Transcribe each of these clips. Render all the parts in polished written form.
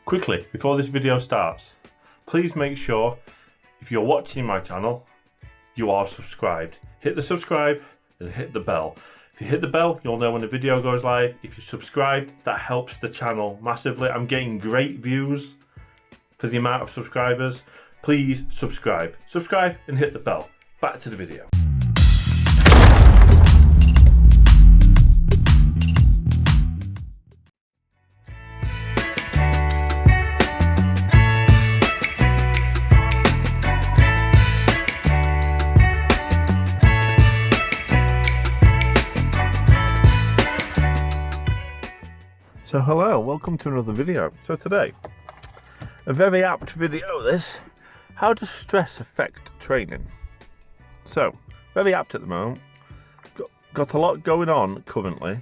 Quickly, before this video starts, please make sure if you're watching my channel, you are subscribed. Hit the subscribe and hit the bell. If you hit the bell, you'll know when the video goes live. If you're subscribed, that helps the channel massively. I'm getting great views for the amount of subscribers. Please subscribe. Subscribe and hit the bell. Back to the video. So hello, welcome to another video. So today, a very apt video this, how does stress affect training? So, very apt at the moment, got a lot going on currently,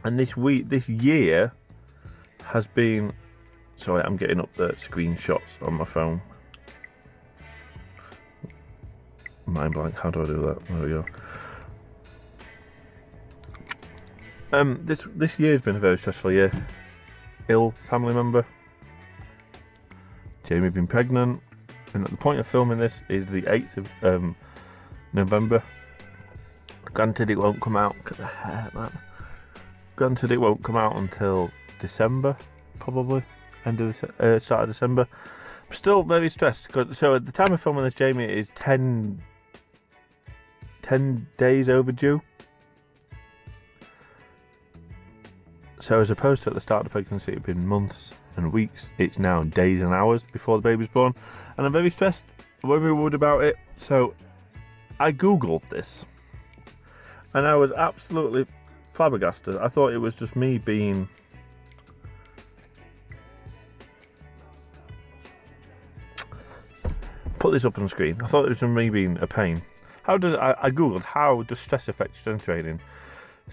and this year has been, sorry I'm getting up the screenshots on my phone. Mind blank, how do I do that? There we go. This year's been a very stressful year. Ill family member. Jamie been pregnant, and at the point of filming this is the 8th of November. Granted, it won't come out. Look at the hair, man. Granted, it won't come out until December, probably end of start of December. I'm still very stressed. So at the time of filming this, Jamie is 10 days overdue. So as opposed to at the start of the pregnancy, it's been months and weeks, it's now days and hours before the baby's born. And I'm very stressed, very worried about it. So I Googled this. And I was absolutely flabbergasted. I thought it was just me being... Put this up on the screen. I thought it was just me being a pain. I Googled, how does stress affect strength training?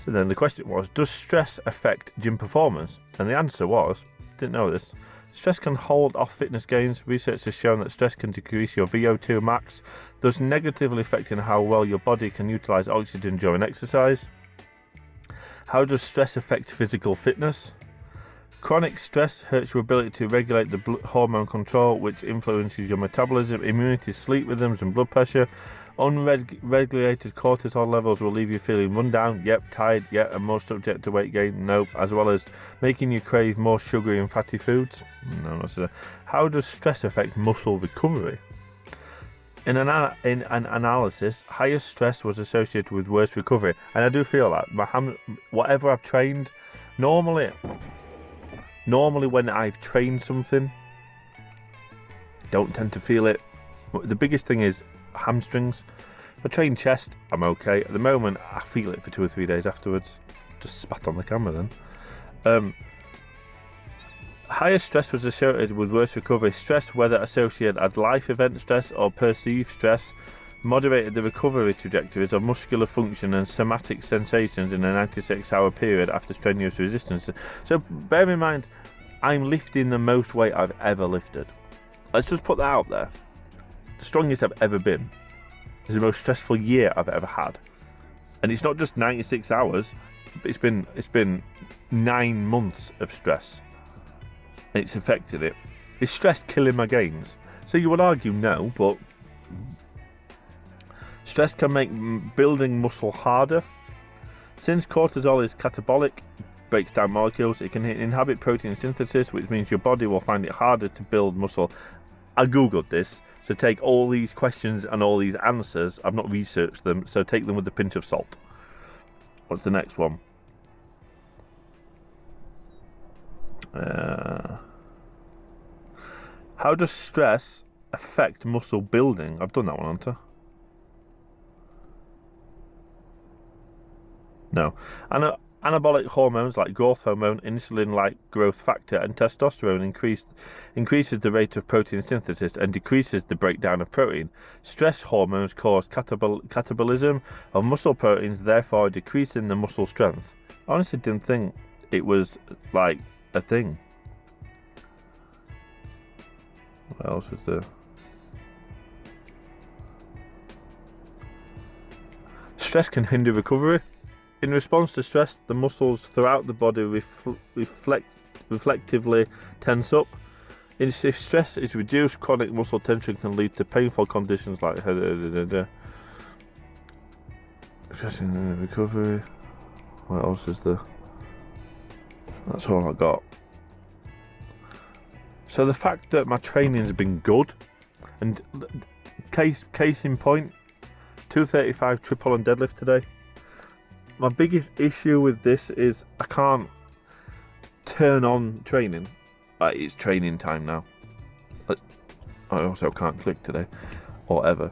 So then the question was, does stress affect gym performance? And the answer was, didn't know this, stress can hold off fitness gains. Research has shown that stress can decrease your VO2 max, thus negatively affecting how well your body can utilise oxygen during exercise. How does stress affect physical fitness? Chronic stress hurts your ability to regulate the hormone control, which influences your metabolism, immunity, sleep rhythms and blood pressure. Unregulated cortisol levels will leave you feeling run down, yep, tired, yep, and more subject to weight gain, nope, as well as making you crave more sugary and fatty foods. No, not so. How does stress affect muscle recovery? In an analysis, higher stress was associated with worse recovery, and I do feel that whatever I've trained, normally when I've trained something, don't tend to feel it. The biggest thing is hamstrings. If I train chest, I'm okay. At the moment, I feel it for 2 or 3 days afterwards. Just spat on the camera then. Higher stress was associated with worse recovery. Stress, whether associated as life event stress or perceived stress, moderated the recovery trajectories of muscular function and somatic sensations in a 96-hour period after strenuous resistance. So bear in mind, I'm lifting the most weight I've ever lifted. Let's just put that out there. The strongest I've ever been. It's the most stressful year I've ever had, and it's not just 96 hours. It's been 9 months of stress, and it's affected it. Is stress killing my gains? So you would argue no, but stress can make building muscle harder. Since cortisol is catabolic, breaks down molecules, it can inhibit protein synthesis, which means your body will find it harder to build muscle. I googled this. So take all these questions and all these answers. I've not researched them, so take them with a pinch of salt. What's the next one? How does stress affect muscle building? I've done that one, haven't I? No. Anabolic hormones like growth hormone, insulin-like growth factor, and testosterone increases the rate of protein synthesis and decreases the breakdown of protein. Stress hormones cause catabolism of muscle proteins, therefore decreasing the muscle strength. I honestly didn't think it was like a thing. What else is there? Stress can hinder recovery. In response to stress, the muscles throughout the body reflectively tense up. If stress is reduced, chronic muscle tension can lead to painful conditions like stress in the recovery. What else is there? That's all I got. So the fact that my training's been good, and case in point, 235 triple on deadlift today. My biggest issue with this is I can't turn on training. Like, it's training time now. I also can't click today, or ever.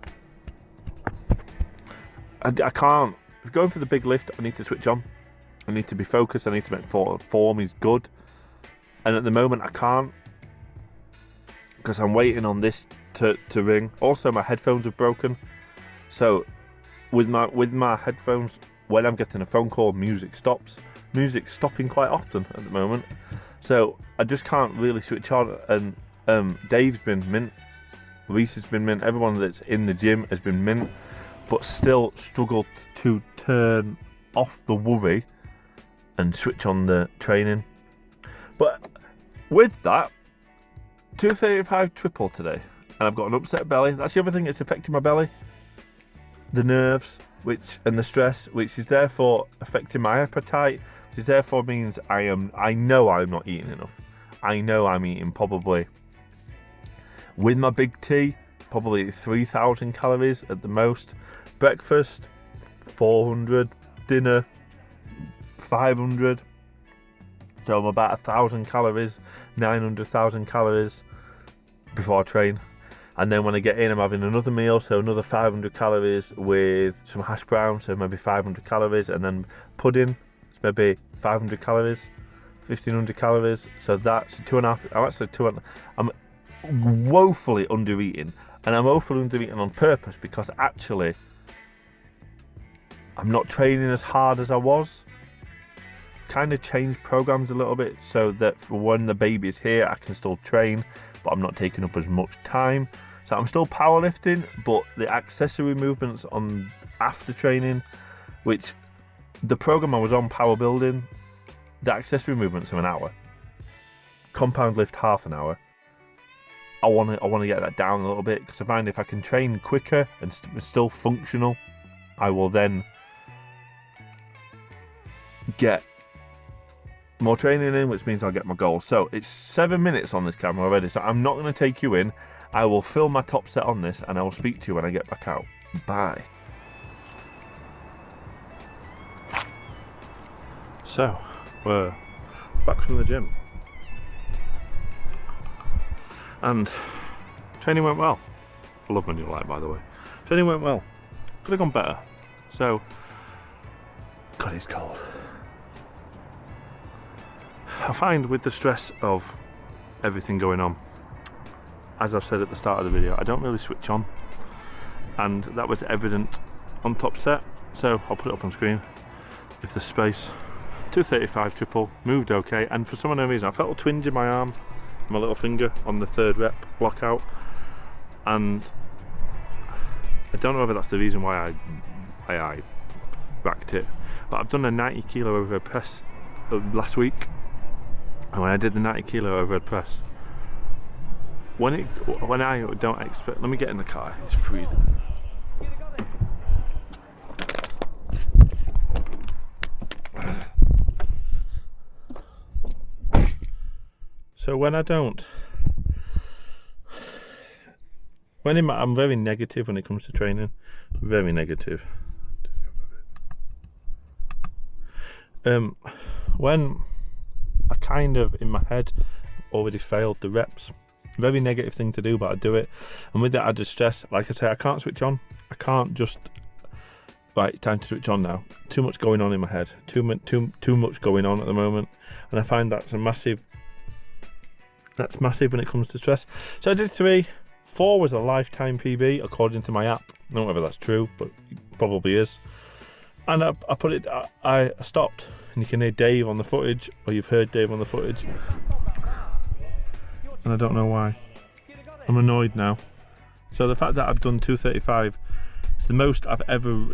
I can't. If going for the big lift, I need to switch on. I need to be focused. I need to make form is good. And at the moment, I can't, because I'm waiting on this to ring. Also, my headphones are broken. So with my headphones, when I'm getting a phone call, music stops. Music's stopping quite often at the moment. So I just can't really switch on. And Dave's been mint. Reese has been mint. Everyone that's in the gym has been mint. But still struggled to turn off the worry and switch on the training. But with that, 235 triple today, and I've got an upset belly. That's the other thing that's affecting my belly. The nerves, and the stress, which is therefore affecting my appetite, which therefore means I know I'm not eating enough. I know I'm eating probably, with my big T, probably 3,000 calories at the most. Breakfast, 400. Dinner, 500. So I'm about 1,000 calories, 900,000 calories before I train. And then when I get in, I'm having another meal, so another 500 calories with some hash brown, so maybe 500 calories, and then pudding, it's maybe 500 calories, 1,500 calories. So that's 2.5. I'm woefully under eating, and I'm woefully under eating on purpose, because actually I'm not training as hard as I was. Kind of changed programs a little bit so that for when the baby's here, I can still train, but I'm not taking up as much time. So I'm still powerlifting, but the accessory movements on after training, which the program I was on, power building, the accessory movements are an hour. Compound lift half an hour. I want to get that down a little bit, because I find if I can train quicker and still functional, I will then get more training in, which means I'll get my goal. So it's 7 minutes on this camera already, so I'm not going to take you in. I will film my top set on this, and I will speak to you when I get back out. Bye. So we're back from the gym, and training went well. I love my new light, by the way. Training went well. Could have gone better. So, God, it's cold. I find with the stress of everything going on, as I've said at the start of the video, I don't really switch on, and that was evident on top set. So I'll put it up on screen if there's space. 235 triple, moved okay, and for some unknown reason I felt a twinge in my arm, my little finger on the third rep lockout, and I don't know whether that's the reason why I racked it, but I've done a 90 kilo overhead press last week, and when I did the 90 kilo overhead press, when I don't expect, let me get in the car, it's freezing. So when I don't, I'm very negative when it comes to training, very negative. When I kind of, in my head, already failed the reps, very negative thing to do, but I do it, and with that added stress, like I say, I can't switch on. I can't just, right, time to switch on now. Too much going on in my head, too much going on at the moment, and I find that's massive when it comes to stress. So I did 3. 4 was a lifetime PB according to my app. I don't know whether that's true, but it probably is. And I stopped, and you can hear Dave on the footage, or you've heard Dave on the footage, and I don't know why. I'm annoyed now. So the fact that I've done 235 is the most I've ever,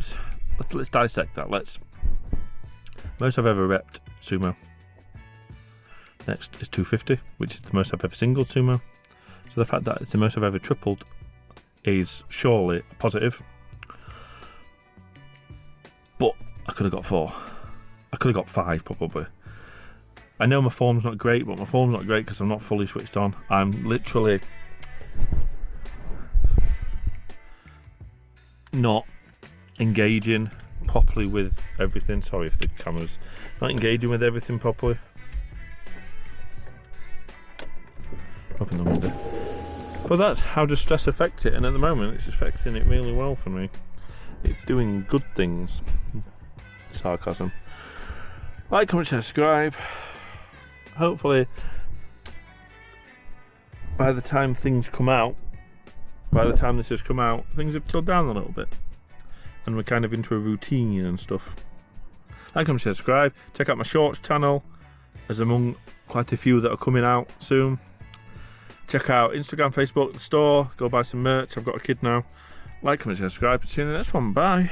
let's dissect that. Most I've ever repped sumo. Next is 250, which is the most I've ever singled Sumo. So the fact that it's the most I've ever tripled is surely a positive. But I could have got 4. I could have got 5 probably. I know my form's not great, but my form's not great because I'm not fully switched on. I'm literally not engaging properly with everything. Sorry if the camera's not engaging with everything properly. Open the window. But that's how does stress affect it, and at the moment it's affecting it really well for me. It's doing good things. Sarcasm. Like, comment, share, subscribe. Hopefully by the time things come out, by the time this has come out, things have chilled down a little bit and we're kind of into a routine and stuff. Like, comment, share, subscribe. Check out my shorts channel, as among quite a few that are coming out soon. Check out Instagram, Facebook, the store. Go buy some merch. I've got a kid now. Like, comment, share, subscribe. See you in the next one. Bye.